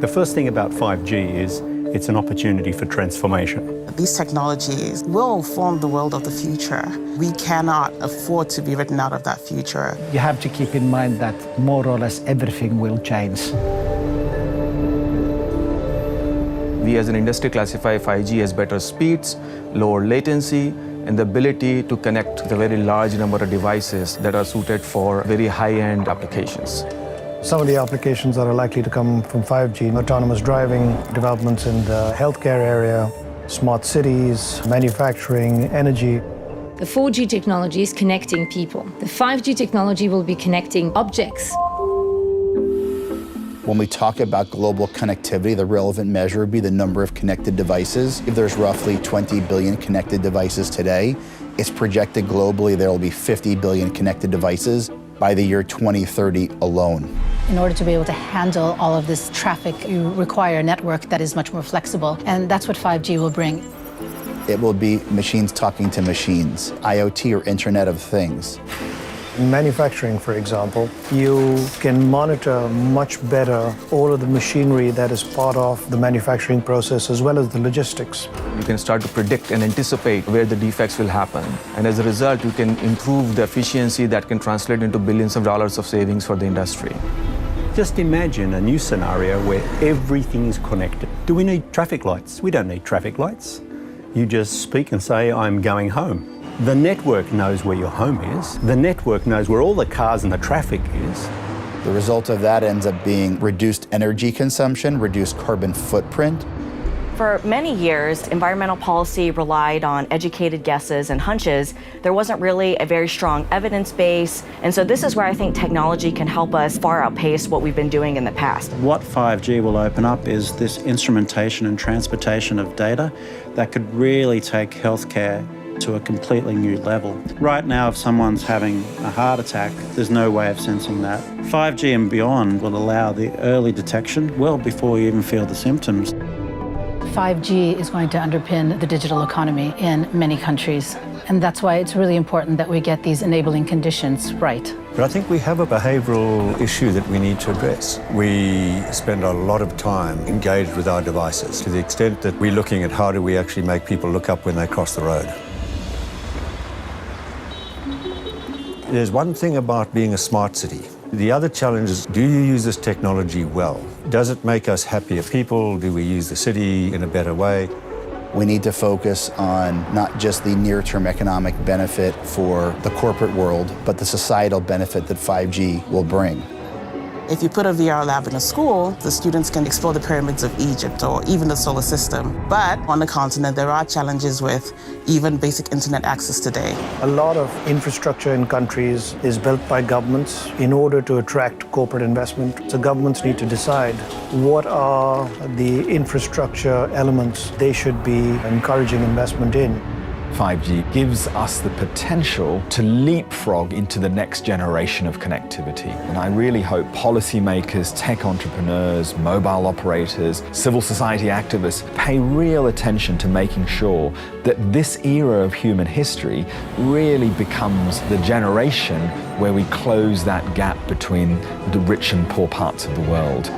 The first thing about 5G is it's an opportunity for transformation. These technologies will form the world of the future. We cannot afford to be written out of that future. You have to keep in mind that more or less everything will change. We as an industry classify 5G as better speeds, lower latency, and the ability to connect with a very large number of devices that are suited for very high-end applications. Some of the applications that are likely to come from 5G, autonomous driving, developments in the healthcare area, smart cities, manufacturing, energy. The 4G technology is connecting people. The 5G technology will be connecting objects. When we talk about global connectivity, the relevant measure would be the number of connected devices. If there's roughly 20 billion connected devices today, it's projected globally there will be 50 billion connected devices by the year 2030 alone. In order to be able to handle all of this traffic, you require a network that is much more flexible, and that's what 5G will bring. It will be machines talking to machines, IoT or Internet of Things. In manufacturing, for example, you can monitor much better all of the machinery that is part of the manufacturing process as well as the logistics. You can start to predict and anticipate where the defects will happen. And as a result, you can improve the efficiency that can translate into billions of dollars of savings for the industry. Just imagine a new scenario where everything is connected. Do we need traffic lights? We don't need traffic lights. You just speak and say, I'm going home. The network knows where your home is. The network knows where all the cars and the traffic is. The result of that ends up being reduced energy consumption, reduced carbon footprint. For many years, environmental policy relied on educated guesses and hunches. There wasn't really a very strong evidence base. And so this is where I think technology can help us far outpace what we've been doing in the past. What 5G will open up is this instrumentation and transportation of data that could really take healthcare to a completely new level. Right now, if someone's having a heart attack, there's no way of sensing that. 5G and beyond will allow the early detection well before you even feel the symptoms. 5G is going to underpin the digital economy in many countries, and that's why it's really important that we get these enabling conditions right. But I think we have a behavioural issue that we need to address. We spend a lot of time engaged with our devices to the extent that we're looking at how do we actually make people look up when they cross the road. There's one thing about being a smart city. The other challenge is, do you use this technology well? Does it make us happier people? Do we use the city in a better way? We need to focus on not just the near-term economic benefit for the corporate world, but the societal benefit that 5G will bring. If you put a VR lab in a school, the students can explore the pyramids of Egypt or even the solar system. But on the continent, there are challenges with even basic internet access today. A lot of infrastructure in countries is built by governments in order to attract corporate investment. So governments need to decide what are the infrastructure elements they should be encouraging investment in. 5G gives us the potential to leapfrog into the next generation of connectivity. And I really hope policymakers, tech entrepreneurs, mobile operators, civil society activists pay real attention to making sure that this era of human history really becomes the generation where we close that gap between the rich and poor parts of the world.